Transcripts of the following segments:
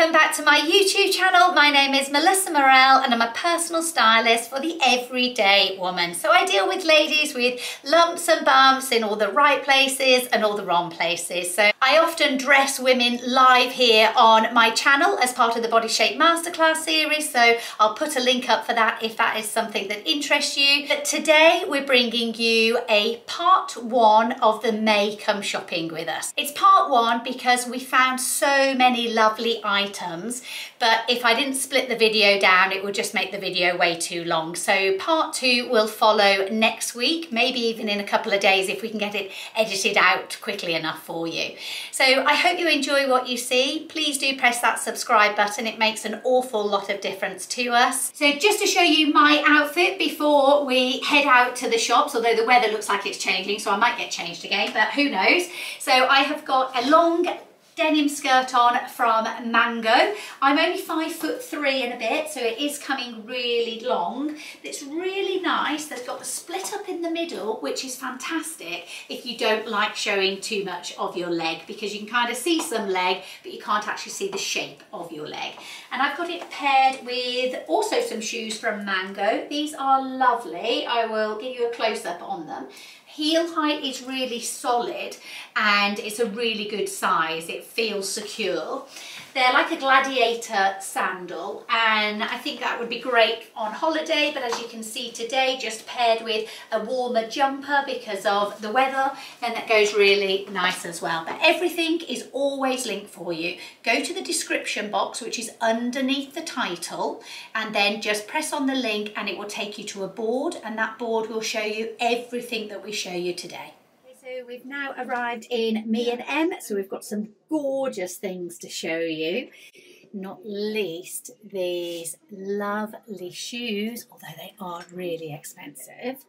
welcome back to my YouTube channel. My name is Melissa Murrell and I'm a personal stylist for the everyday woman. So I deal with ladies with lumps and bumps in all the right places and all the wrong places. So I often dress women live here on my channel as part of the Body Shape Masterclass series. So I'll put a link up for that if that is something that interests you. But today we're bringing you a part one of the May Come Shopping with us. It's part one because we found so many lovely items, but if I didn't split the video down, it would just make the video way too long. So part two will follow next week, maybe even in a couple of days if we can get it edited out quickly enough for you. So I hope you enjoy what you see. Please do press that subscribe button. It makes an awful lot of difference to us. So just to show you my outfit before we head out to the shops, although the weather looks like it's changing, so I might get changed again, but who knows. So I have got a long denim skirt on from Mango. I'm only 5'3" and a bit, so it is coming really long. It's really nice. They've got the split up in the middle, which is fantastic if you don't like showing too much of your leg, because you can kind of see some leg, but you can't actually see the shape of your leg. And I've got it paired with also some shoes from Mango. These are lovely. I will give you a close-up on them. Heel height is really solid and it's a really good size. It feels secure. They're like a gladiator sandal and I think that would be great on holiday, but as you can see today, just paired with a warmer jumper because of the weather, then that goes really nice as well. But everything is always linked for you. Go to the description box, which is underneath the title, and then just press on the link and it will take you to a board, and that board will show you everything that we show you today. So we've now arrived in ME&EM, so we've got some gorgeous things to show you, not least these lovely shoes, although they are really expensive,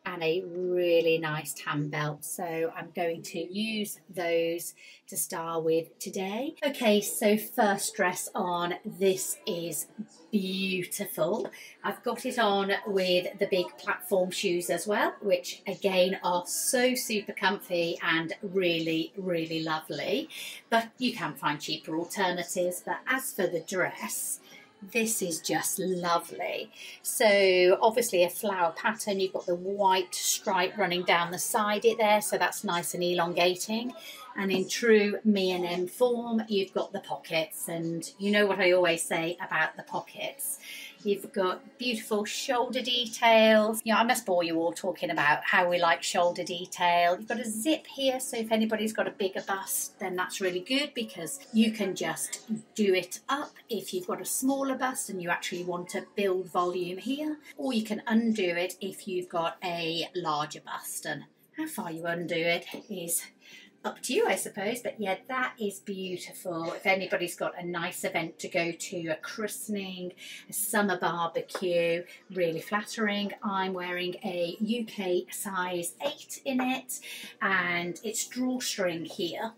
and a really nice tan belt. So I'm going to use those to start with today. Okay, so first dress on, this is beautiful. I've got it on with the big platform shoes as well, which again are so super comfy and really, really lovely. But you can find cheaper alternatives. But as for the dress, this is just lovely. So obviously a flower pattern, you've got the white stripe running down the side there, so that's nice and elongating. And in true ME&EM form, you've got the pockets, and you know what I always say about the pockets. You've got beautiful shoulder details. You know, I must bore you all talking about how we like shoulder detail. You've got a zip here, so if anybody's got a bigger bust, then that's really good because you can just do it up if you've got a smaller bust and you actually want to build volume here, or you can undo it if you've got a larger bust. And how far you undo it is up to you, I suppose, but yeah, that is beautiful. If anybody's got a nice event to go to, a christening, a summer barbecue, really flattering. I'm wearing a UK size 8 in it, and it's drawstring here.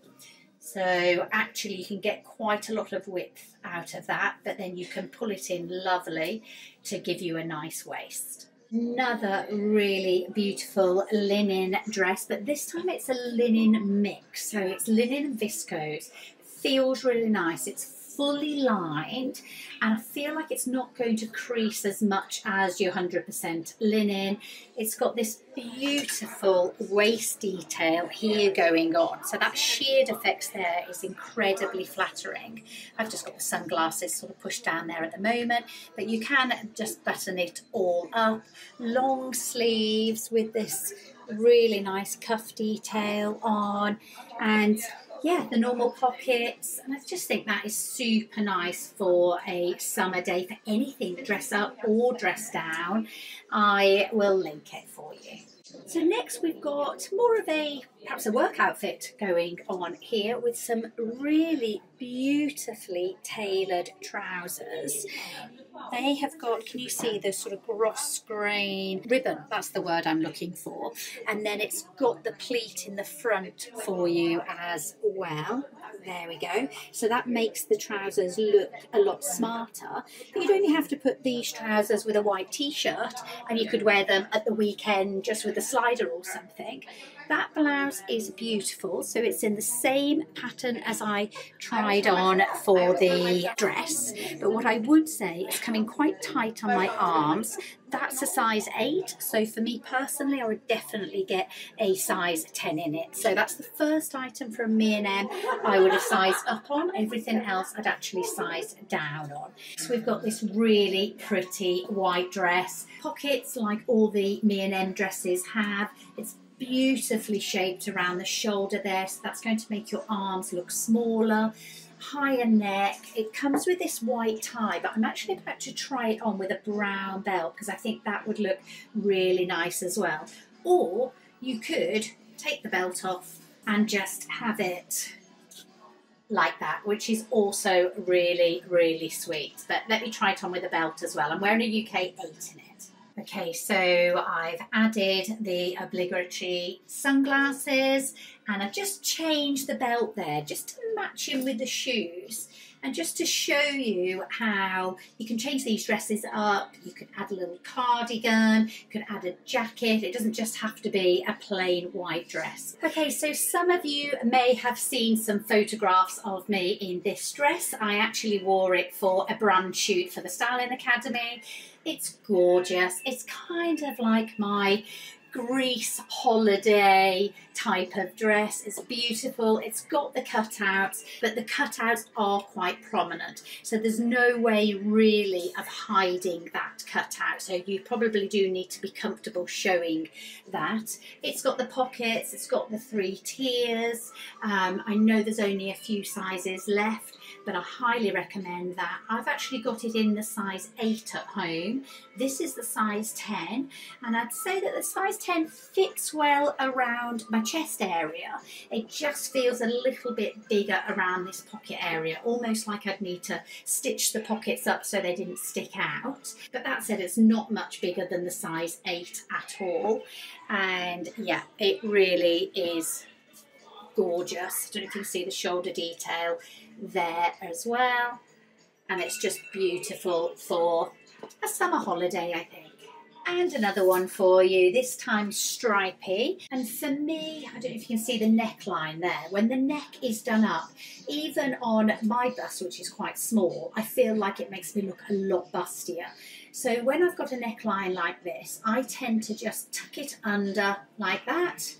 So actually you can get quite a lot of width out of that, but then you can pull it in lovely to give you a nice waist. Another really beautiful linen dress, but this time it's a linen mix, so it's linen and viscose. Feels really nice. It's fully lined and I feel like it's not going to crease as much as your 100% linen. It's got this beautiful waist detail here going on, so that sheared effect there is incredibly flattering. I've just got the sunglasses sort of pushed down there at the moment, but you can just button it all up. Long sleeves with this really nice cuff detail on, and yeah, the normal pockets, and I just think that is super nice for a summer day, for anything dress up or dress down. I will link it for you. So next we've got more of a, perhaps a work outfit going on here with some really beautifully tailored trousers. They have got, can you see the sort of gross grain ribbon? That's the word I'm looking for. And then it's got the pleat in the front for you as well. There we go. So that makes the trousers look a lot smarter. But you'd only have to put these trousers with a white t-shirt, and you could wear them at the weekend just with a slider or something. That blouse is beautiful. So it's in the same pattern as I tried on for the dress. But what I would say, it's coming quite tight on my arms. That's a size 8, so for me personally, I would definitely get a size 10 in it. So that's the first item from ME&EM I would have sized up on. Everything else I'd actually sized down on. So we've got this really pretty white dress. Pockets like all the ME&EM dresses have. It's beautifully shaped around the shoulder there, so that's going to make your arms look smaller. Higher neck. It comes with this white tie, but I'm actually about to try it on with a brown belt because I think that would look really nice as well. Or you could take the belt off and just have it like that, which is also really, really sweet. But let me try it on with a belt as well. I'm wearing a UK 8 in it. Okay, so I've added the obligatory sunglasses and I've just changed the belt there just to match in with the shoes and just to show you how you can change these dresses up. You could add a little cardigan, you could add a jacket. It doesn't just have to be a plain white dress. Okay, so some of you may have seen some photographs of me in this dress. I actually wore it for a brand shoot for the Styling Academy. It's gorgeous. It's kind of like my Greece holiday type of dress. It's beautiful. It's got the cutouts, but the cutouts are quite prominent. So there's no way really of hiding that cutout. So you probably do need to be comfortable showing that. It's got the pockets. It's got the 3 tiers. I know there's only a few sizes left, but I highly recommend that. I've actually got it in the size 8 at home. This is the size 10, and I'd say that the size 10 fits well around my chest area. It just feels a little bit bigger around this pocket area, almost like I'd need to stitch the pockets up so they didn't stick out. But that said, it's not much bigger than the size 8 at all. And yeah, it really is gorgeous. I don't know if you can see the shoulder detail there as well, and it's just beautiful for a summer holiday, I think. And another one for you, this time stripy. And for me, I don't know if you can see the neckline there. When the neck is done up, even on my bust, which is quite small, I feel like it makes me look a lot bustier. So when I've got a neckline like this, I tend to just tuck it under like that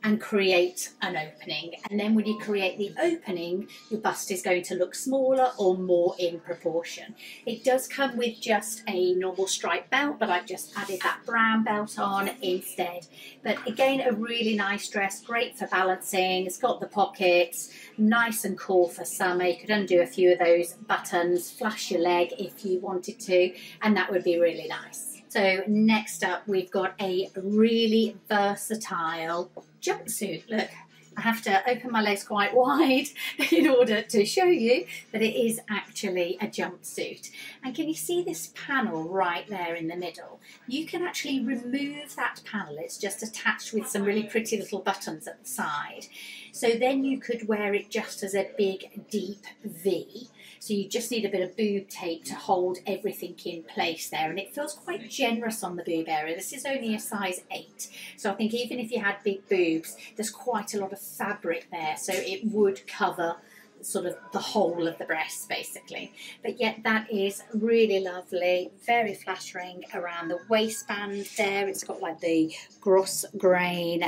and create an opening. And then when you create the opening, your bust is going to look smaller or more in proportion. It does come with just a normal striped belt, but I've just added that brown belt on instead. But again, a really nice dress, great for balancing. It's got the pockets, nice and cool for summer. You could undo a few of those buttons, flash your leg if you wanted to, and that would be really nice. So next up, we've got a really versatile jumpsuit. Look, I have to open my legs quite wide in order to show you that it is actually a jumpsuit. And can you see this panel right there in the middle? You can actually remove that panel. It's just attached with some really pretty little buttons at the side. So then you could wear it just as a big, deep V. So you just need a bit of boob tape to hold everything in place there. And it feels quite generous on the boob area. This is only a size 8. So I think even if you had big boobs, there's quite a lot of fabric there. So it would cover sort of the whole of the breast basically. But yet that is really lovely, very flattering around the waistband there. It's got like the gross grain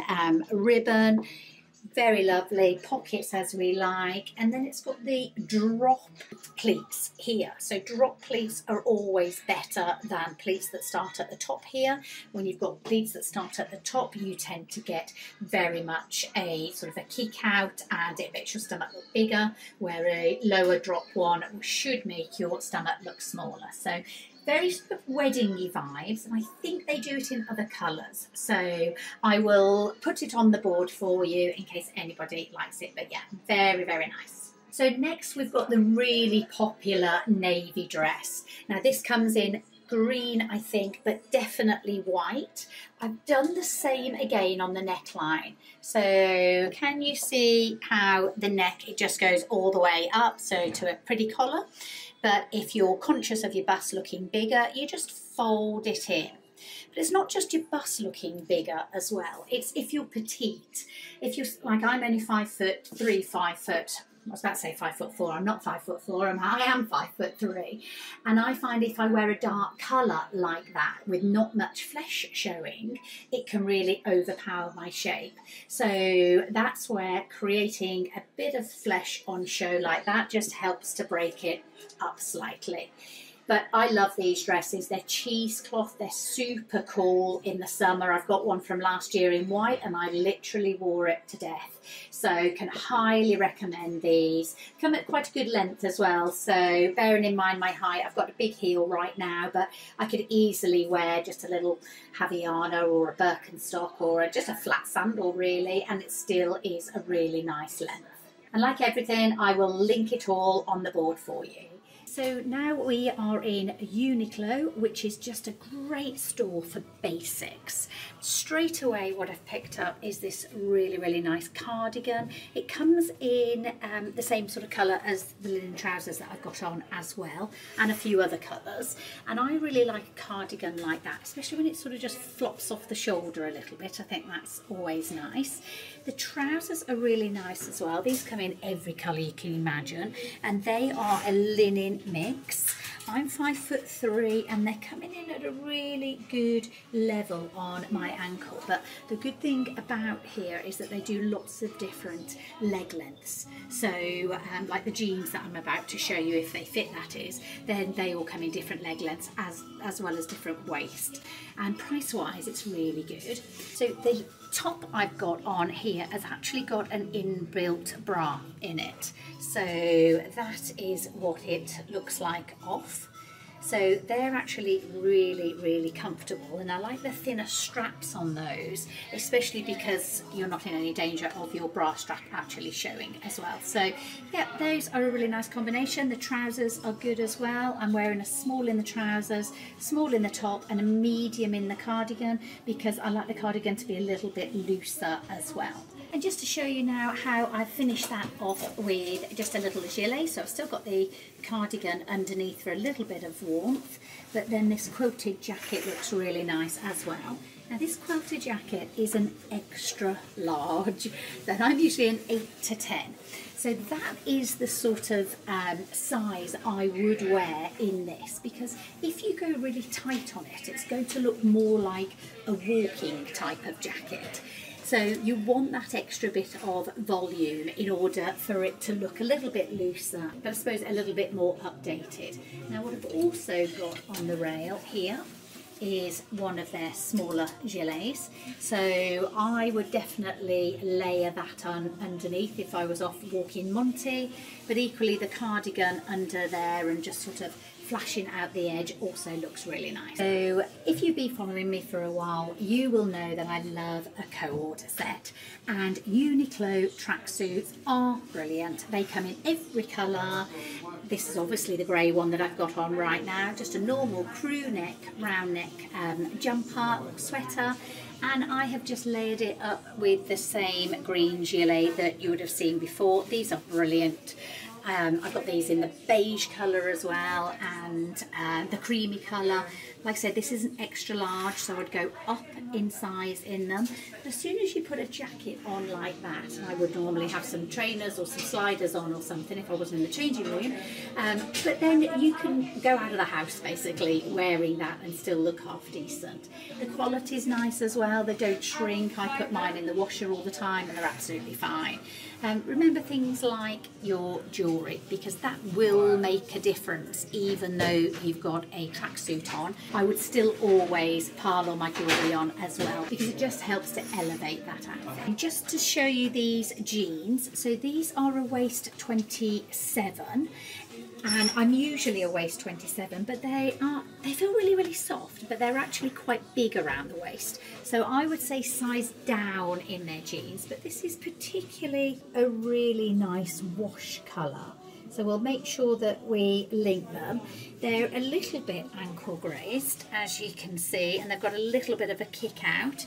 ribbon. Very lovely, pockets as we like, and then it's got the drop pleats here. So drop pleats are always better than pleats that start at the top here. When you've got pleats that start at the top, you tend to get very much a sort of a kick out, and it makes your stomach look bigger, where a lower drop one should make your stomach look smaller. So very sort of wedding-y vibes, and I think they do it in other colours. So I will put it on the board for you in case anybody likes it. But yeah, very, very nice. So next we've got the really popular navy dress. Now this comes in green, I think, but definitely white. I've done the same again on the neckline. So can you see how the neck, it just goes all the way up, so to a pretty collar? But if you're conscious of your bust looking bigger, you just fold it in. But it's not just your bust looking bigger as well. It's if you're petite. If you're, like I'm only 5'3", 5 foot, I was about to say 5'4", I'm not 5'4", I am 5'3". And I find if I wear a dark colour like that with not much flesh showing, it can really overpower my shape. So that's where creating a bit of flesh on show like that just helps to break it up slightly. But I love these dresses. They're cheesecloth. They're super cool in the summer. I've got one from last year in white and I literally wore it to death. So can highly recommend these. Come at quite a good length as well. So bearing in mind my height, I've got a big heel right now, but I could easily wear just a little Havaiana or a Birkenstock or just a flat sandal really, and it still is a really nice length. And like everything, I will link it all on the board for you. So now we are in Uniqlo, which is just a great store for basics. Straight away what I've picked up is this really, really nice cardigan. It comes in the same sort of colour as the linen trousers that I've got on as well, and a few other colours. And I really like a cardigan like that, especially when it sort of just flops off the shoulder a little bit. I think that's always nice. The trousers are really nice as well. These come in every colour you can imagine, and they are a linen mix. I'm 5'3" and they're coming in at a really good level on my ankle. But the good thing about here is that they do lots of different leg lengths. So like the jeans that I'm about to show you, if they fit that is, then they all come in different leg lengths as well as different waist. And price wise, it's really good. So the top I've got on here has actually got an inbuilt bra in it. So that is what it looks like off. So they're actually really, really comfortable, and I like the thinner straps on those, especially because you're not in any danger of your bra strap actually showing as well. So yeah, those are a really nice combination. The trousers are good as well. I'm wearing a small in the trousers, small in the top, and a medium in the cardigan because I like the cardigan to be a little bit looser as well. And just to show you now how I finished that off with just a little gilet. So I've still got the cardigan underneath for a little bit of warmth, but then this quilted jacket looks really nice as well. Now this quilted jacket is an extra large, then I'm usually an 8 to 10. So that is the sort of size I would wear in this, because if you go really tight on it, it's going to look more like a walking type of jacket. So you want that extra bit of volume in order for it to look a little bit looser, but I suppose a little bit more updated. Now what I've also got on the rail here is one of their smaller gilets. So I would definitely layer that on underneath if I was off walking Monty, but equally the cardigan under there and just sort of flashing out the edge also looks really nice. So if you've been following me for a while, you will know that I love a co-ord set, and Uniqlo tracksuits are brilliant. They come in every colour. This is obviously the grey one that I've got on right now, just a normal crew neck, round neck jumper or sweater. And I have just layered it up with the same green gilet that you would have seen before. These are brilliant. I've got these in the beige colour as well, and the creamy colour. Like I said, this is an extra large, so I'd go up in size in them. But as soon as you put a jacket on like that, and I would normally have some trainers or some sliders on or something if I wasn't in the changing room, but then you can go out of the house basically wearing that and still look half decent. The quality's nice as well, they don't shrink. I put mine in the washer all the time and they're absolutely fine. Remember things like your jewellery, because that will make a difference even though you've got a tracksuit on. I would still always pile all my jewellery on as well, because it just helps to elevate that outfit. And just to show you these jeans, so these are a waist 27, and I'm usually a waist 27, but they feel really, really soft, but they're actually quite big around the waist. So I would say size down in their jeans, but this is particularly a really nice wash colour. So we'll make sure that we link them. They're a little bit ankle grazed, as you can see, and they've got a little bit of a kick out.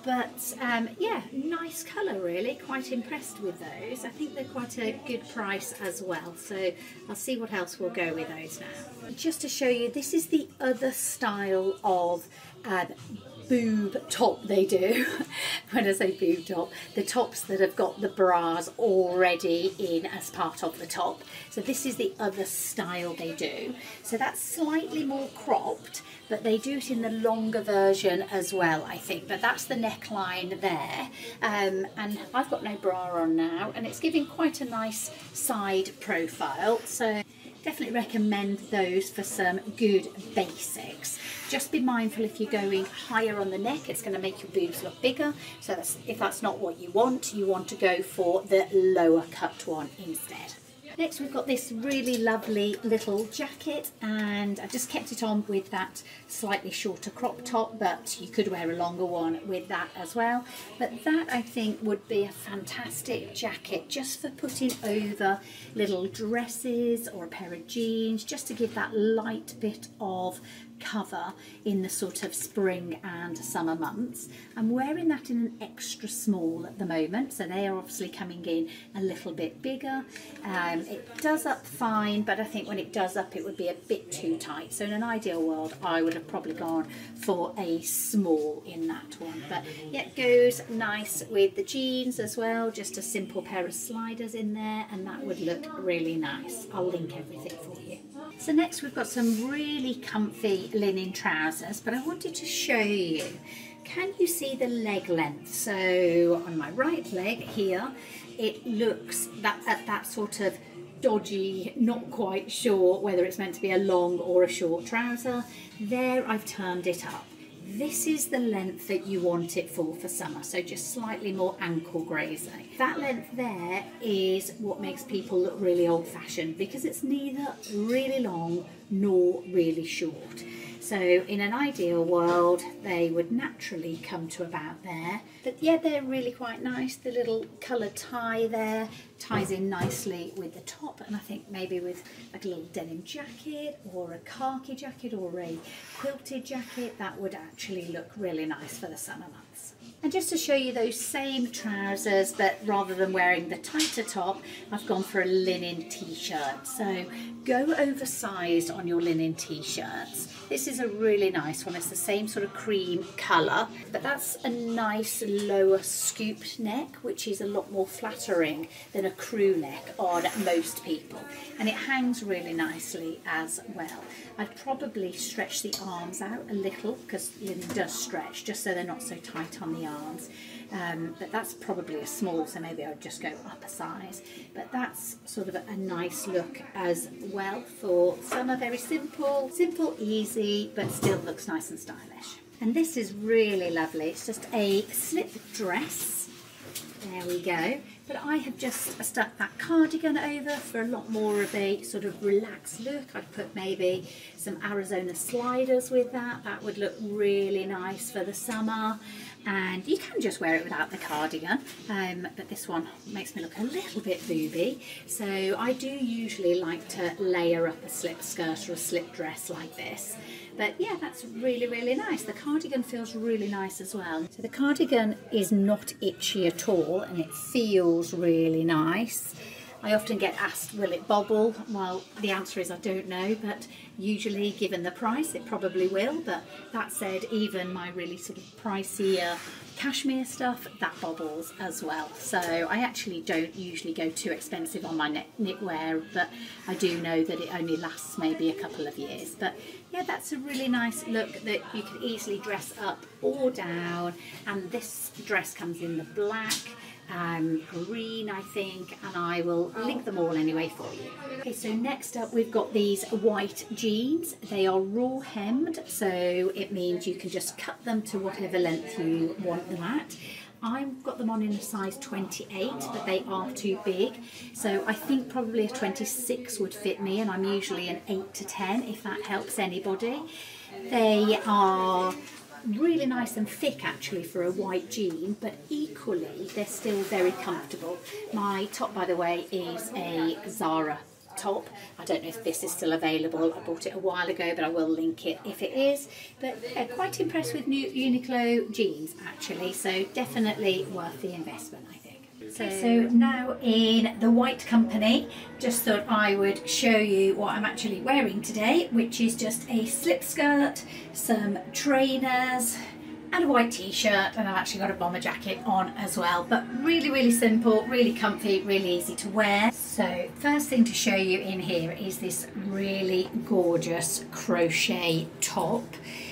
But yeah, nice colour really, quite impressed with those. I think they're quite a good price as well. So I'll see what else we'll go with those now. Just to show you, this is the other style of boob top they do. When I say boob top, the tops that have got the bras already in as part of the top. So this is the other style they do. So that's slightly more cropped, but they do it in the longer version as well, I think. But that's the neckline there. And I've got no bra on now, and it's giving quite a nice side profile. So definitely recommend those for some good basics. Just be mindful if you're going higher on the neck, it's going to make your boobs look bigger. So if that's not what you want to go for the lower cut one instead. Next we've got this really lovely little jacket, and I just kept it on with that slightly shorter crop top, but you could wear a longer one with that as well. But that I think would be a fantastic jacket just for putting over little dresses or a pair of jeans, just to give that light bit of cover in the sort of spring and summer months. I'm wearing that in an extra small at the moment, so they are obviously coming in a little bit bigger. It does up fine, but I think when it does up it would be a bit too tight. So in an ideal world I would have probably gone for a small in that one. But yeah, it goes nice with the jeans as well, just a simple pair of sliders in there, and that would look really nice. I'll link everything for you. So next we've got some really comfy linen trousers, but I wanted to show you, can you see the leg length? So on my right leg here, it looks at that sort of dodgy, not quite sure whether it's meant to be a long or a short trouser. There I've turned it up. This is the length that you want it for summer, so just slightly more ankle grazing. That length there is what makes people look really old-fashioned, because it's neither really long nor really short. So in an ideal world they would naturally come to about there. But yeah, they're really quite nice. The little coloured tie there ties in nicely with the top, and I think maybe with like a little denim jacket or a khaki jacket or a quilted jacket, that would actually look really nice for the summer months. And just to show you those same trousers, but rather than wearing the tighter top, I've gone for a linen t-shirt. So go oversized on your linen t-shirts. This is a really nice one. It's the same sort of cream colour, but that's a nice lower scooped neck, which is a lot more flattering than a crew neck on most people. And it hangs really nicely as well. I'd probably stretch the arms out a little, because linen does stretch, just so they're not so tight on the arms. But that's probably a small, so maybe I would just go up a size. But that's sort of a nice look as well for summer. Very simple, easy, but still looks nice and stylish. And this is really lovely. It's just a slip dress. There we go. But I have just stuck that cardigan over for a lot more of a sort of relaxed look. I'd put maybe some Arizona sliders with that. That would look really nice for the summer. And you can just wear it without the cardigan, but this one makes me look a little bit booby. So I do usually like to layer up a slip skirt or a slip dress like this. But yeah, that's really, really nice. The cardigan feels really nice as well. So the cardigan is not itchy at all, and it feels really nice. I often get asked, will it bobble? Well, the answer is I don't know, but usually given the price it probably will. But that said, even my really sort of pricier cashmere stuff, that bobbles as well. So I actually don't usually go too expensive on my knitwear, but I do know that it only lasts maybe a couple of years. But yeah, that's a really nice look that you can easily dress up or down. And this dress comes in the black, green I think, and I will link them all anyway for you. Okay, so next up we've got these white jeans. They are raw hemmed, so it means you can just cut them to whatever length you want them at. I've got them on in a size 28, but they are too big, so I think probably a 26 would fit me, and I'm usually an 8 to 10 if that helps anybody. They are really nice and thick actually for a white jean, but equally they're still very comfortable. My top, by the way, is a Zara top. I don't know if this is still available. I bought it a while ago, but I will link it if it is. But quite impressed with new Uniqlo jeans actually, so definitely worth the investment, I think. So now in the white company, just thought I would show you what I'm actually wearing today, which is just a slip skirt, some trainers, and a white t-shirt, and I've actually got a bomber jacket on as well, but really simple, really comfy, really easy to wear. So first thing to show you in here is this really gorgeous crochet top.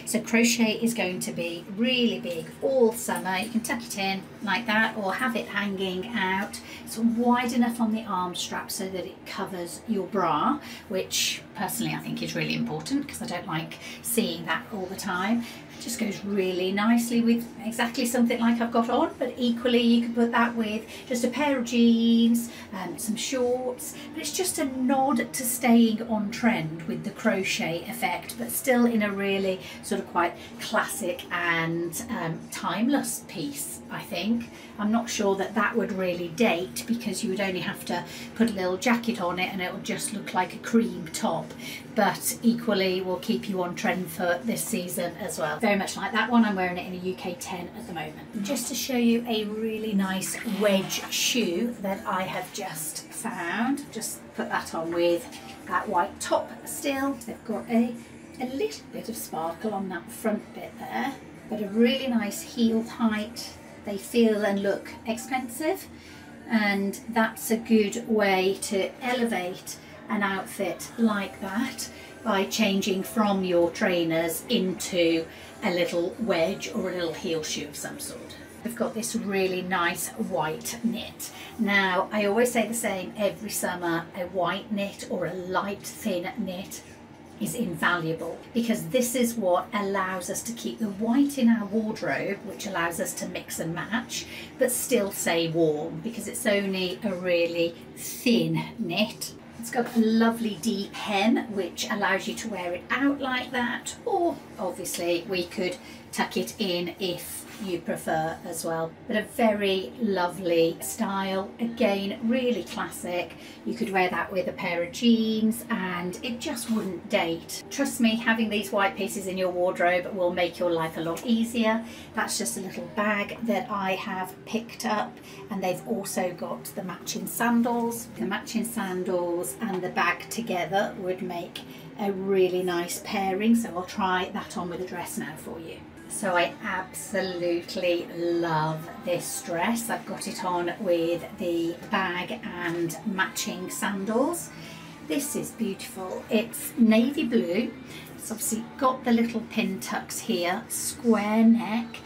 So crochet is going to be really big all summer. You can tuck it in like that or have it hanging out. It's wide enough on the arm strap so that it covers your bra, which personally I think is really important because I don't like seeing that all the time. It just goes really nicely with exactly something like I've got on, but equally you can put that with just a pair of jeans, some shorts, but it's just a nod to staying on trend with the crochet effect, but still in a really sort of quite classic and timeless piece, I think. I'm not sure that that would really date because you would only have to put a little jacket on it and it will just look like a cream top, but equally will keep you on trend for this season as well. Very much like that one. I'm wearing it in a UK 10 at the moment. Just to show you a really nice wedge shoe that I have just found. Just put that on with that white top still. They've got a little bit of sparkle on that front bit there, but a really nice heel height. They feel and look expensive, and that's a good way to elevate an outfit like that by changing from your trainers into a little wedge or a little heel shoe of some sort. We've got this really nice white knit. Now, I always say the same every summer, a white knit or a light thin knit is invaluable because this is what allows us to keep the white in our wardrobe, which allows us to mix and match but still stay warm because it's only a really thin knit. It's got a lovely deep hem which allows you to wear it out like that, or obviously we could tuck it in if you prefer as well, but a very lovely style. Again, really classic. You could wear that with a pair of jeans and it just wouldn't date. Trust me, having these white pieces in your wardrobe will make your life a lot easier. That's just a little bag that I have picked up, and they've also got the matching sandals. The matching sandals and the bag together would make a really nice pairing, so I'll try that on with a dress now for you. So I absolutely love this dress. I've got it on with the bag and matching sandals. This is beautiful. It's navy blue. It's obviously got the little pin tucks here, square neck.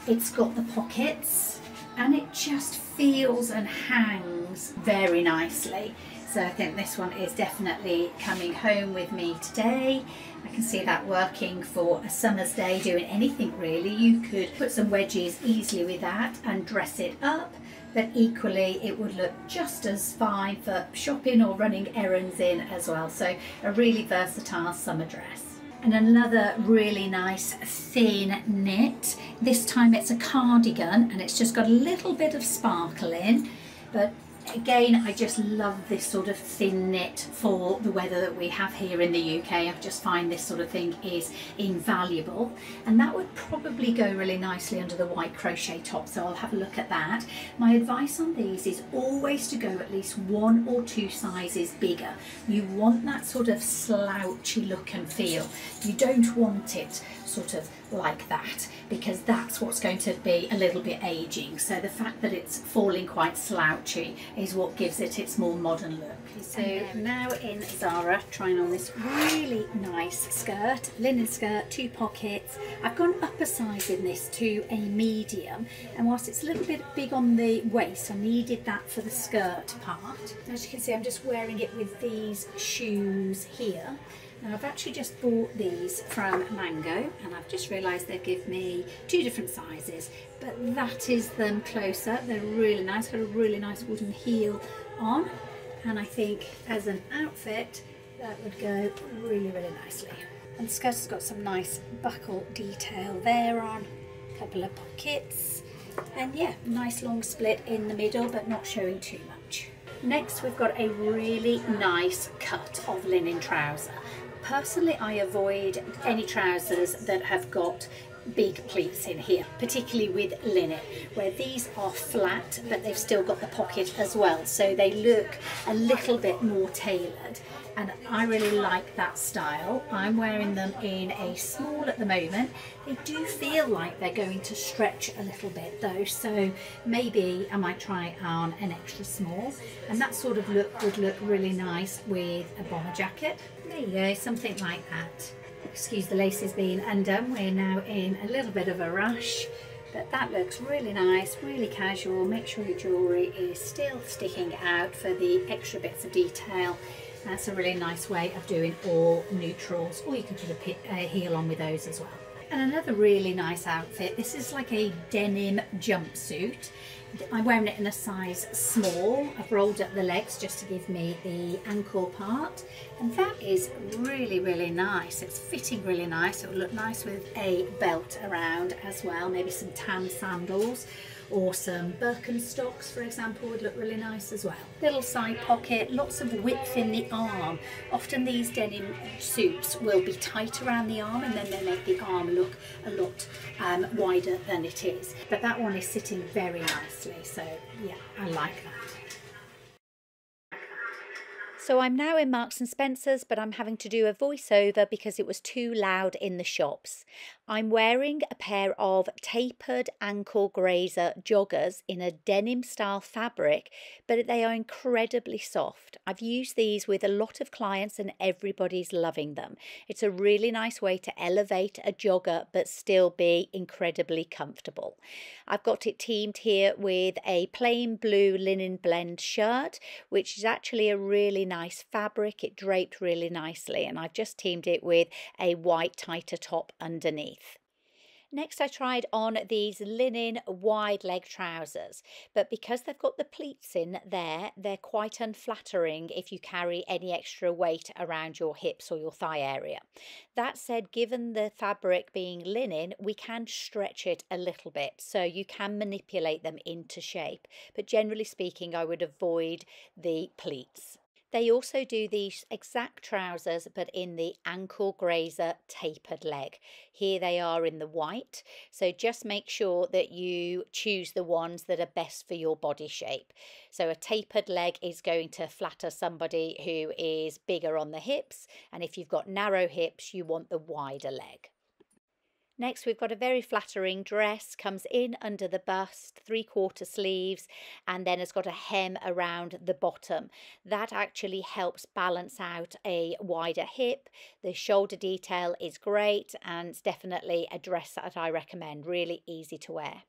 It's got the pockets and it just feels and hangs very nicely. So I think this one is definitely coming home with me today. I can see that working for a summer's day, doing anything really. You could put some wedges easily with that and dress it up, but equally it would look just as fine for shopping or running errands in as well. So a really versatile summer dress. And another really nice thin knit. This time it's a cardigan and it's just got a little bit of sparkle in, but again, I just love this sort of thin knit for the weather that we have here in the UK. I just find this sort of thing is invaluable, and that would probably go really nicely under the white crochet top, so I'll have a look at that. My advice on these is always to go at least 1 or 2 sizes bigger. You want that sort of slouchy look and feel. You don't want it sort of like that, because that's what's going to be a little bit aging. So the fact that it's falling quite slouchy is what gives it its more modern look. So now in Zara, trying on this really nice skirt, linen skirt, 2 pockets. I've gone up a size in this to a medium, and whilst it's a little bit big on the waist, I needed that for the skirt part. As you can see, I'm just wearing it with these shoes here. Now I've actually just bought these from Mango, and I've just realised they give me 2 different sizes, but that is them closer. They're really nice, got a really nice wooden heel on, and I think as an outfit that would go really nicely. And the skirt has got some nice buckle detail there on, a couple of pockets, and yeah, nice long split in the middle but not showing too much. Next, we've got a really nice cut of linen trouser. Personally, I avoid any trousers that have got big pleats in here, particularly with linen, where these are flat but they've still got the pocket as well, so they look a little bit more tailored, and I really like that style. I'm wearing them in a small at the moment. They do feel like they're going to stretch a little bit though, so maybe I might try on an extra small, and that sort of look would look really nice with a bomber jacket. There you go, something like that. Excuse the laces being undone, we're now in a little bit of a rush, but that looks really nice, really casual. Make sure your jewellery is still sticking out for the extra bits of detail. That's a really nice way of doing all neutrals, or you can put a heel on with those as well. And another really nice outfit, this is like a denim jumpsuit. I'm wearing it in a size small. I've rolled up the legs just to give me the ankle part, and that is really, really nice. It's fitting really nice. It will look nice with a belt around as well, maybe some tan sandals, or some Birkenstocks, for example, would look really nice as well. Little side pocket, lots of width in the arm. Often these denim suits will be tight around the arm, and then they make the arm look a lot wider than it is. But that one is sitting very nicely, so yeah, I like that. So I'm now in Marks and Spencer's, but I'm having to do a voiceover because it was too loud in the shops. I'm wearing a pair of tapered ankle grazer joggers in a denim style fabric, but they are incredibly soft. I've used these with a lot of clients and everybody's loving them. It's a really nice way to elevate a jogger but still be incredibly comfortable. I've got it teamed here with a plain blue linen blend shirt, which is actually a really nice fabric. It draped really nicely, and I've just teamed it with a white tighter top underneath. Next, I tried on these linen wide leg trousers, but because they've got the pleats in there, they're quite unflattering if you carry any extra weight around your hips or your thigh area. That said, given the fabric being linen, we can stretch it a little bit, so you can manipulate them into shape, but generally speaking, I would avoid the pleats. They also do these exact trousers, but in the ankle grazer tapered leg. Here they are in the white, so just make sure that you choose the ones that are best for your body shape. So a tapered leg is going to flatter somebody who is bigger on the hips, and if you've got narrow hips, you want the wider leg. Next, we've got a very flattering dress, comes in under the bust, 3/4 sleeves, and then has got a hem around the bottom. That actually helps balance out a wider hip. The shoulder detail is great, and it's definitely a dress that I recommend, really easy to wear.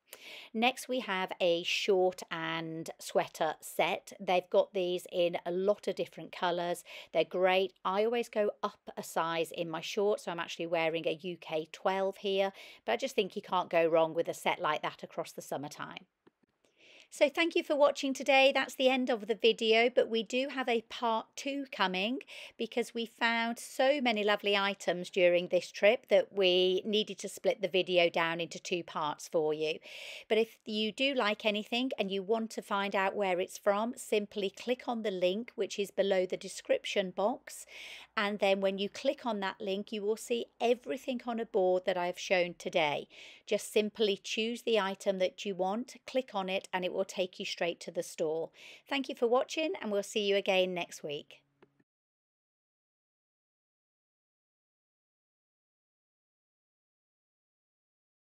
Next, we have a short and sweater set. They've got these in a lot of different colours. They're great. I always go up a size in my shorts, so I'm actually wearing a UK 12 here, but I just think you can't go wrong with a set like that across the summertime. So thank you for watching today. That's the end of the video, but we do have a part 2 coming because we found so many lovely items during this trip that we needed to split the video down into 2 parts for you. But if you do like anything and you want to find out where it's from, simply click on the link which is below the description box, and then when you click on that link you will see everything on a board that I have shown today. Just simply choose the item that you want, click on it, and it will take you straight to the store. Thank you for watching, and we'll see you again next week.